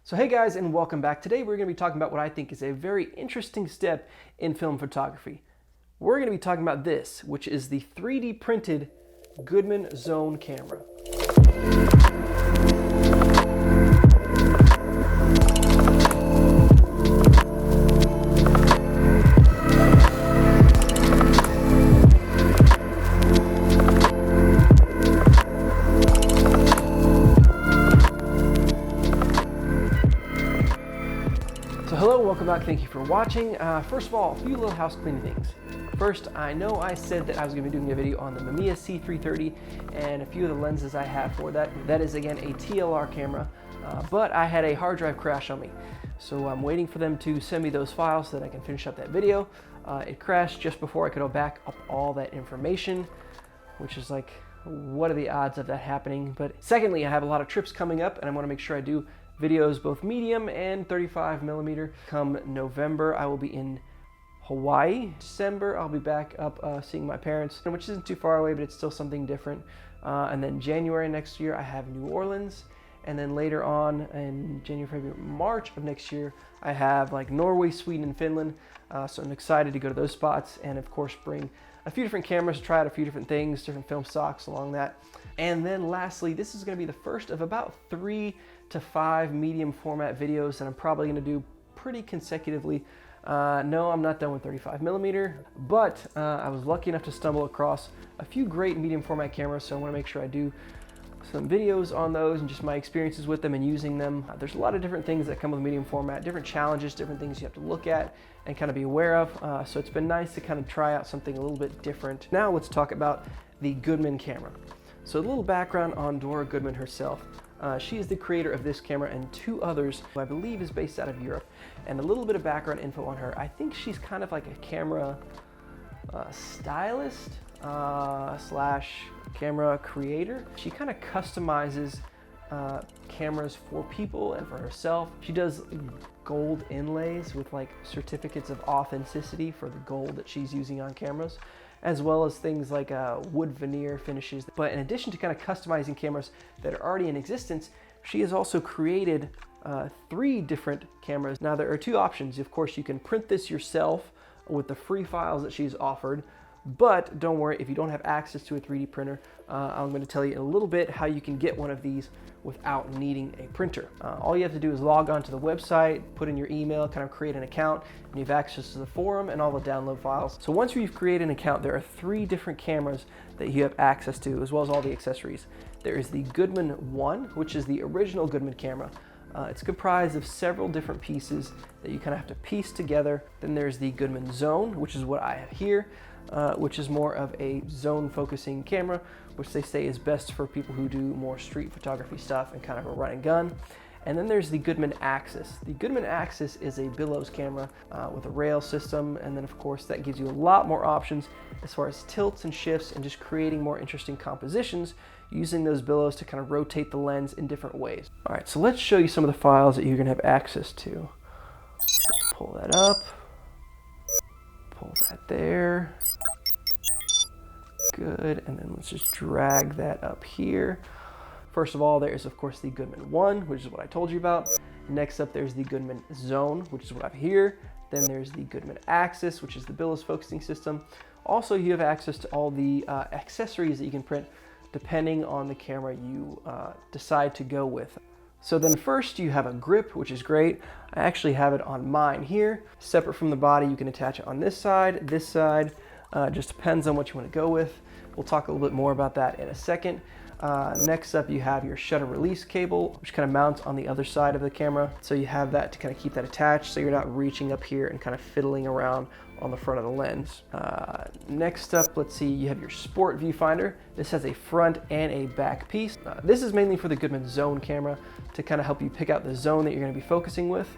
So hey guys, and welcome back. Today we're going to be talking about what I think is a very interesting step in film photography. We're going to be talking about this, which is the 3D printed Goodman Zone camera. Hello, welcome back, thank you for watching. First of all, a few little house cleaning things. First, I know I said that I was going to be doing a video on the Mamiya C330 and a few of the lenses I have for that. That is again a TLR camera, but I had a hard drive crash on me. So I'm waiting for them to send me those files so that I can finish up that video. It crashed just before I could back up all that information, which is like, what are the odds of that happening? But secondly, I have a lot of trips coming up and I want to make sure I do videos both medium and 35mm. Come November, I will be in Hawaii. December, I'll be back up seeing my parents, which isn't too far away, but it's still something different. And then January next year, I have New Orleans. And then later on in January, February, March of next year, I have like Norway, Sweden, and Finland. So I'm excited to go to those spots and of course bring a few different cameras to try out a few different things, different film stocks along that. And then lastly, this is gonna be the first of about 3 to 5 medium format videos that I'm probably gonna do pretty consecutively. No, I'm not done with 35mm, but I was lucky enough to stumble across a few great medium format cameras, so I wanna make sure I do some videos on those and just my experiences with them and using them. There's a lot of different things that come with medium format, different challenges, different things you have to look at and kind of be aware of. So it's been nice to kind of try out something a little bit different. Now let's talk about the Goodman camera. So a little background on Dora Goodman herself. She is the creator of this camera and 2 others who I believe is based out of Europe. And a little bit of background info on her. I think she's kind of like a camera stylist slash camera creator. She kind of customizes cameras for people and for herself. She does gold inlays with like certificates of authenticity for the gold that she's using on cameras, as well as things like wood veneer finishes. But in addition to kind of customizing cameras that are already in existence, she has also created 3 different cameras. Now there are 2 options. Of course, you can print this yourself with the free files that she's offered, but don't worry, if you don't have access to a 3D printer, I'm going to tell you in a little bit how you can get one of these without needing a printer. All you have to do is log on to the website, put in your email, kind of create an account, and you have access to the forum and all the download files. So once you've created an account, there are 3 different cameras that you have access to, as well as all the accessories. There is the Goodman One, which is the original Goodman camera. It's comprised of several different pieces that you kind of have to piece together. Then there's the Goodman Zone, which is what I have here, which is more of a zone focusing camera, which they say is best for people who do more street photography stuff and kind of a run and gun. And then there's the Goodman Axis. The Goodman Axis is a billows camera with a rail system, and then of course that gives you a lot more options as far as tilts and shifts and just creating more interesting compositions using those billows to kind of rotate the lens in different ways. All right, so let's show you some of the files that you're gonna have access to. Let's pull that up, pull that there. Good, and then let's just drag that up here. First of all, there is of course the Goodman One, which is what I told you about. Next up, there's the Goodman Zone, which is what I have here. Then there's the Goodman Axis, which is the billows focusing system. Also, you have access to all the accessories that you can print depending on the camera you decide to go with. So then first you have a grip, which is great. I actually have it on mine here. Separate from the body, you can attach it on this side, just depends on what you want to go with. We'll talk a little bit more about that in a second. Next up, you have your shutter release cable, which kind of mounts on the other side of the camera. So you have that to kind of keep that attached so you're not reaching up here and kind of fiddling around on the front of the lens. Next up, let's see, you have your sport viewfinder. This has a front and a back piece. This is mainly for the Goodman Zone camera to kind of help you pick out the zone that you're going to be focusing with.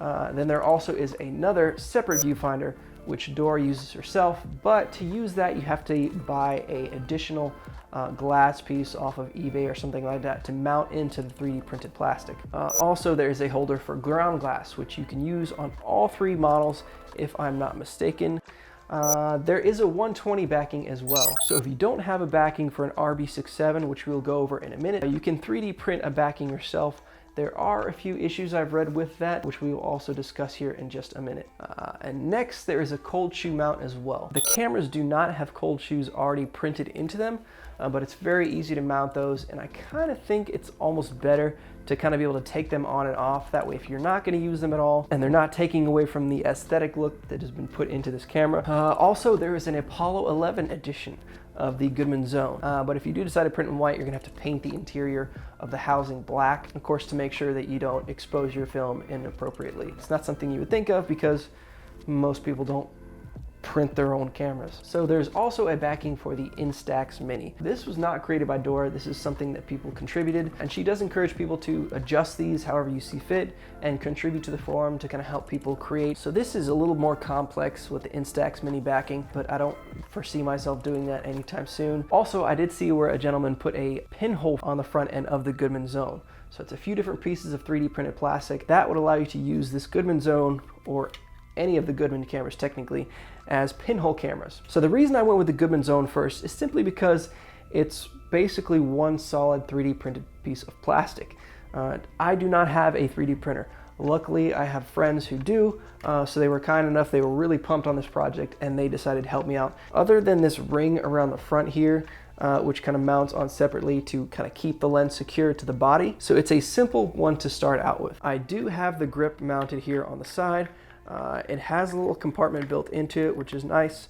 Then there also is another separate viewfinder which Dora uses herself, but to use that you have to buy an additional glass piece off of eBay or something like that to mount into the 3D printed plastic. Also, there is a holder for ground glass, which you can use on all 3 models if I'm not mistaken. There is a 120 backing as well. So if you don't have a backing for an RB67, which we'll go over in a minute, you can 3D print a backing yourself There are a few issues I've read with that, which we will also discuss here in just a minute. And next, there is a cold shoe mount as well. The cameras do not have cold shoes already printed into them, but it's very easy to mount those, and I kind of think it's almost better to kind of be able to take them on and off. That way, if you're not going to use them at all, and they're not taking away from the aesthetic look that has been put into this camera. Also, there is an Apollo 11 edition of the Goodman Zone. But if you do decide to print in white, you're gonna have to paint the interior of the housing black, of course, to make sure that you don't expose your film inappropriately. It's not something you would think of because most people don't print their own cameras. So there's also a backing for the Instax Mini. This was not created by Dora. This is something that people contributed, and she does encourage people to adjust these however you see fit and contribute to the forum to kind of help people create. So this is a little more complex with the Instax Mini backing, but I don't foresee myself doing that anytime soon. Also, I did see where a gentleman put a pinhole on the front end of the Goodman Zone. So it's a few different pieces of 3D printed plastic that would allow you to use this Goodman Zone, or any of the Goodman cameras technically, as pinhole cameras. So the reason I went with the Goodman Zone first is simply because it's basically one solid 3D printed piece of plastic. I do not have a 3D printer. Luckily, I have friends who do, so they were kind enough, they were really pumped on this project, and they decided to help me out. Other than this ring around the front here, which kind of mounts on separately to kind of keep the lens secure to the body. So it's a simple one to start out with. I do have the grip mounted here on the side. It has a little compartment built into it, which is nice.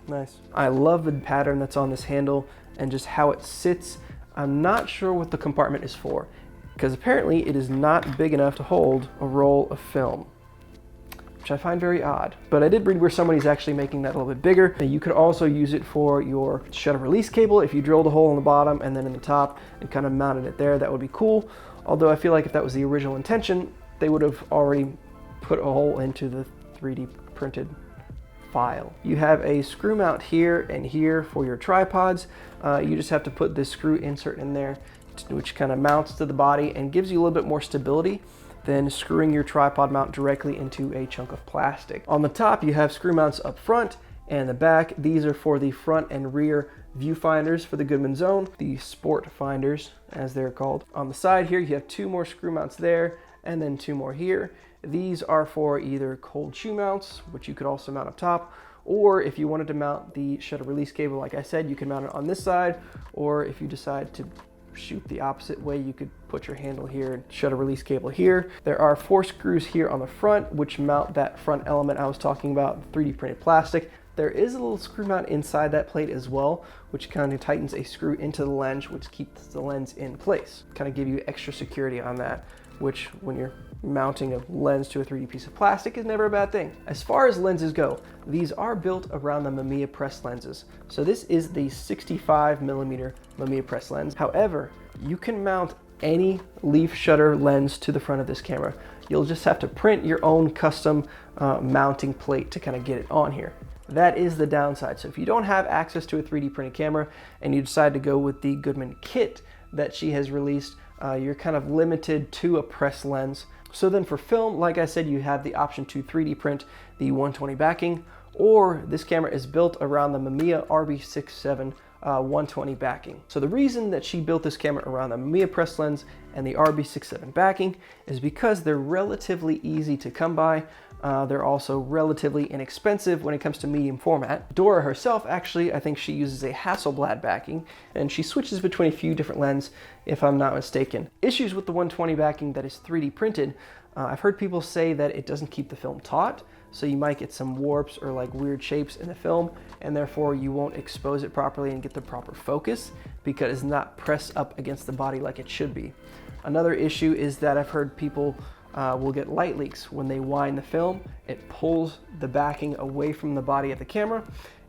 Nice. I love the pattern that's on this handle and just how it sits. I'm not sure what the compartment is for, because apparently it is not big enough to hold a roll of film, which I find very odd. But I did read where somebody's actually making that a little bit bigger. You could also use it for your shutter release cable if you drilled a hole in the bottom and then in the top and kind of mounted it there. That would be cool. Although I feel like if that was the original intention, they would have already put a hole into the 3D printed file. You have a screw mount here and here for your tripods. You just have to put this screw insert in there, which kind of mounts to the body and gives you a little bit more stability than screwing your tripod mount directly into a chunk of plastic. On the top, you have screw mounts up front and the back. These are for the front and rear viewfinders for the Goodman Zone, the sport finders as they're called. On the side here, you have two more screw mounts there and then two more here. These are for either cold shoe mounts, which you could also mount up top, or if you wanted to mount the shutter release cable, like I said, you can mount it on this side, or if you decide to shoot the opposite way, you could put your handle here and shutter release cable here. There are 4 screws here on the front, which mount that front element I was talking about, 3D printed plastic. There is a little screw mount inside that plate as well, which kind of tightens a screw into the lens, which keeps the lens in place. Kind of give you extra security on that, which when you're mounting a lens to a 3D piece of plastic is never a bad thing. As far as lenses go, these are built around the Mamiya press lenses. So this is the 65mm Mamiya press lens. However, you can mount any leaf shutter lens to the front of this camera. You'll just have to print your own custom mounting plate to kind of get it on here. That is the downside. So if you don't have access to a 3D printed camera and you decide to go with the Goodman kit that she has released, you're kind of limited to a press lens. So then for film, like I said, you have the option to 3D print the 120 backing, or this camera is built around the Mamiya RB67 120 backing. So the reason that she built this camera around the Mamiya press lens and the RB67 backing is because they're relatively easy to come by. They're also relatively inexpensive when it comes to medium format. Dora herself, actually, I think she uses a Hasselblad backing, and she switches between a few different lenses, if I'm not mistaken. Issues with the 120 backing that is 3D printed, I've heard people say that it doesn't keep the film taut, so you might get some warps or like weird shapes in the film, and therefore you won't expose it properly and get the proper focus because it's not pressed up against the body like it should be. Another issue is that I've heard people will get light leaks when they wind the film. It pulls the backing away from the body of the camera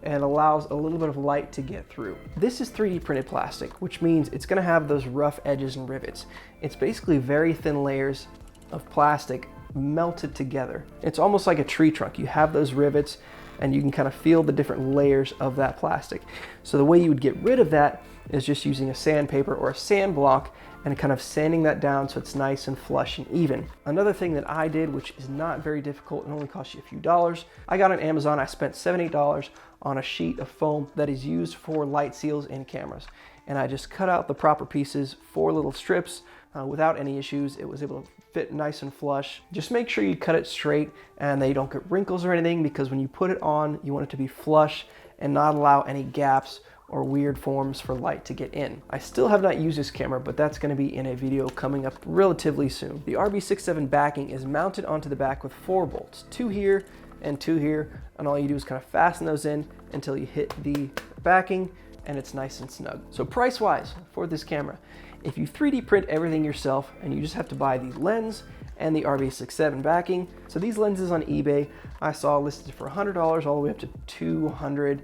and allows a little bit of light to get through. This is 3D printed plastic, which means it's gonna have those rough edges and rivets. It's basically very thin layers of plastic melted together. It's almost like a tree trunk. You have those rivets and you can kind of feel the different layers of that plastic. So the way you would get rid of that is just using a sandpaper or a sand block and kind of sanding that down so it's nice and flush and even. Another thing that I did, which is not very difficult and only costs you a few dollars, I got on Amazon, I spent $7, $8 on a sheet of foam that is used for light seals in cameras. And I just cut out the proper pieces, 4 little strips, without any issues. It was able to fit nice and flush. Just make sure you cut it straight and they don't get wrinkles or anything, because when you put it on, you want it to be flush and not allow any gaps or weird forms for light to get in. I still have not used this camera, but that's going to be in a video coming up relatively soon. The RB67 backing is mounted onto the back with 4 bolts, 2 here and 2 here, and all you do is kind of fasten those in until you hit the backing and it's nice and snug. So price-wise for this camera, if you 3D print everything yourself and you just have to buy the lens and the RB67 backing. So these lenses on eBay I saw listed for $100 all the way up to $200.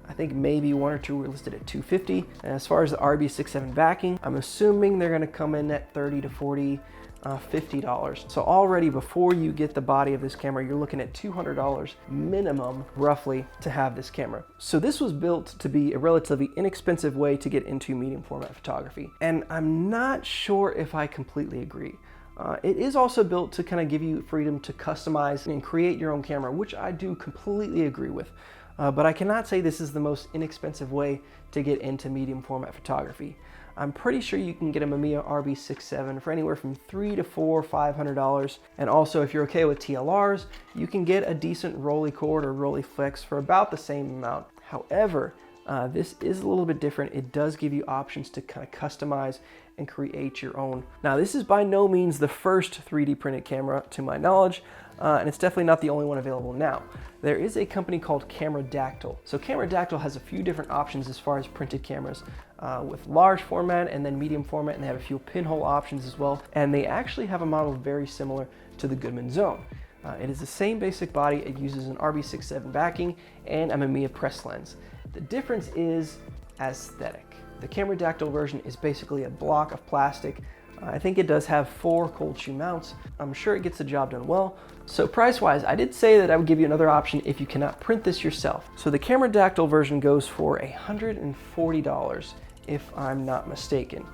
I think maybe 1 or 2 were listed at $250. And as far as the RB67 backing, I'm assuming they're gonna come in at $30 to $40, $50. So already before you get the body of this camera, you're looking at $200 minimum, roughly, to have this camera. So this was built to be a relatively inexpensive way to get into medium format photography. And I'm not sure if I completely agree. It is also built to kind of give you freedom to customize and create your own camera, which I do completely agree with. But I cannot say this is the most inexpensive way to get into medium format photography. I'm pretty sure you can get a Mamiya RB67 for anywhere from $300 to $500. And also, if you're okay with TLRs, you can get a decent Rolleicord or Rolleiflex for about the same amount. However, this is a little bit different. It does give you options to kind of customize and create your own. Now, this is by no means the first 3D printed camera to my knowledge, and it's definitely not the only one available now. There is a company called Cameradactyl. So Cameradactyl has a few different options as far as printed cameras, with large format and then medium format, and they have a few pinhole options as well. And they actually have a model very similar to the Goodman Zone. It is the same basic body. It uses an RB67 backing and a Mamiya press lens. The difference is aesthetic. The Cameradactyl version is basically a block of plastic. I think it does have 4 cold shoe mounts. I'm sure it gets the job done well. So price-wise, I did say that I would give you another option if you cannot print this yourself. So the Cameradactyl version goes for $140, if I'm not mistaken.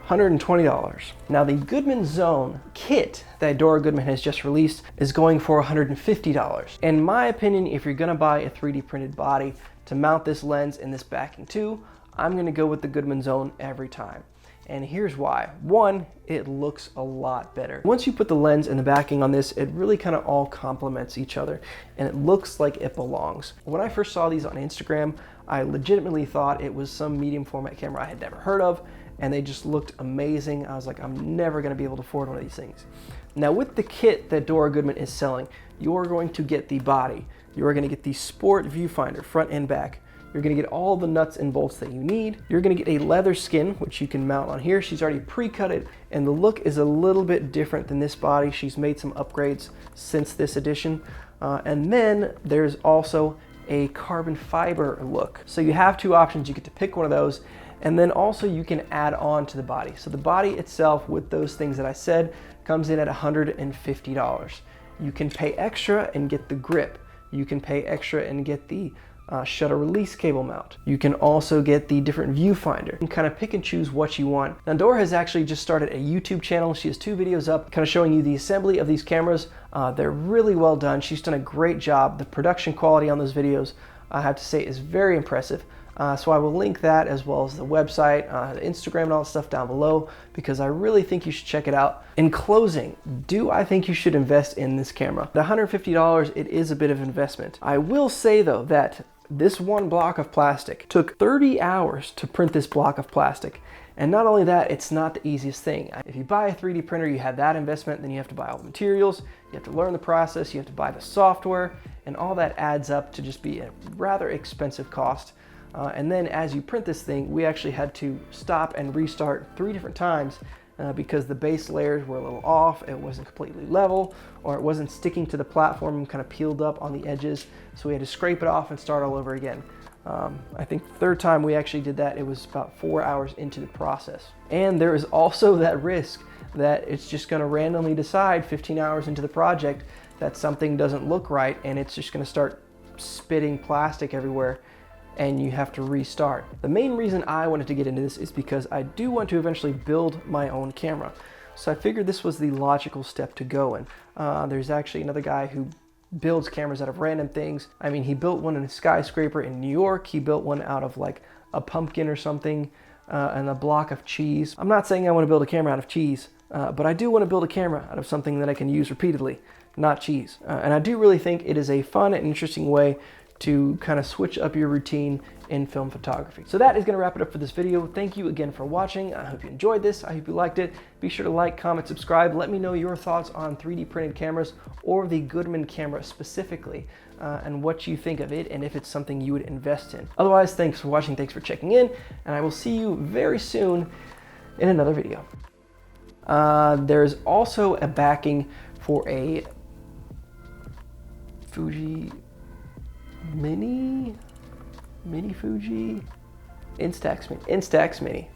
$120. Now the Goodman Zone kit that Dora Goodman has just released is going for $150. In my opinion, if you're gonna buy a 3D printed body to mount this lens and this backing too, I'm gonna go with the Goodman Zone every time. And here's why. 1, it looks a lot better. Once you put the lens and the backing on this, it really kind of all complements each other and it looks like it belongs. When I first saw these on Instagram, I legitimately thought it was some medium format camera I had never heard of, and they just looked amazing. I was like, I'm never gonna be able to afford one of these things. Now with the kit that Dora Goodman is selling, you're going to get the body. You're gonna get the sport viewfinder, front and back. You're gonna get all the nuts and bolts that you need. You're gonna get a leather skin, which you can mount on here. She's already pre-cut it, and the look is a little bit different than this body. She's made some upgrades since this edition. And then there's also a carbon fiber look. So you have 2 options. You get to pick one of those, and then also you can add on to the body. So the body itself, with those things that I said, comes in at $150. You can pay extra and get the grip. You can pay extra and get the shutter release cable mount. You can also get the different viewfinder. You can kind of pick and choose what you want. Now Dora has actually just started a YouTube channel. She has 2 videos up kind of showing you the assembly of these cameras. They're really well done. She's done a great job. The production quality on those videos, I have to say, is very impressive. So I will link that as well as the website, the Instagram, and all that stuff down below, because I really think you should check it out. In closing, do I think you should invest in this camera? The $150, it is a bit of investment. I will say though that this one block of plastic took 30 hours to print this block of plastic. And not only that, it's not the easiest thing. If you buy a 3D printer, you have that investment, then you have to buy all the materials, you have to learn the process, you have to buy the software, and all that adds up to just be a rather expensive cost. And then as you print this thing, we actually had to stop and restart 3 different times because the base layers were a little off, it wasn't completely level, or it wasn't sticking to the platform and kind of peeled up on the edges. So we had to scrape it off and start all over again. I think the 3rd time we actually did that, it was about 4 hours into the process. And there is also that risk that it's just gonna randomly decide 15 hours into the project that something doesn't look right, and it's just gonna start spitting plastic everywhere, and you have to restart. The main reason I wanted to get into this is because I do want to eventually build my own camera. So I figured this was the logical step to go in. There's actually another guy who builds cameras out of random things. I mean, he built one in a skyscraper in New York. He built one out of like a pumpkin or something. and a block of cheese. I'm not saying I want to build a camera out of cheese, but I do want to build a camera out of something that I can use repeatedly, not cheese. And I do really think it is a fun and interesting way to kind of switch up your routine in film photography. So that is going to wrap it up for this video. Thank you again for watching. I hope you enjoyed this. I hope you liked it. Be sure to like, comment, subscribe. Let me know your thoughts on 3D printed cameras or the Goodman camera specifically, and what you think of it and if it's something you would invest in. Otherwise, thanks for watching. Thanks for checking in, and I will see you very soon in another video. There's also a backing for a Fuji Mini Fuji Instax Mini.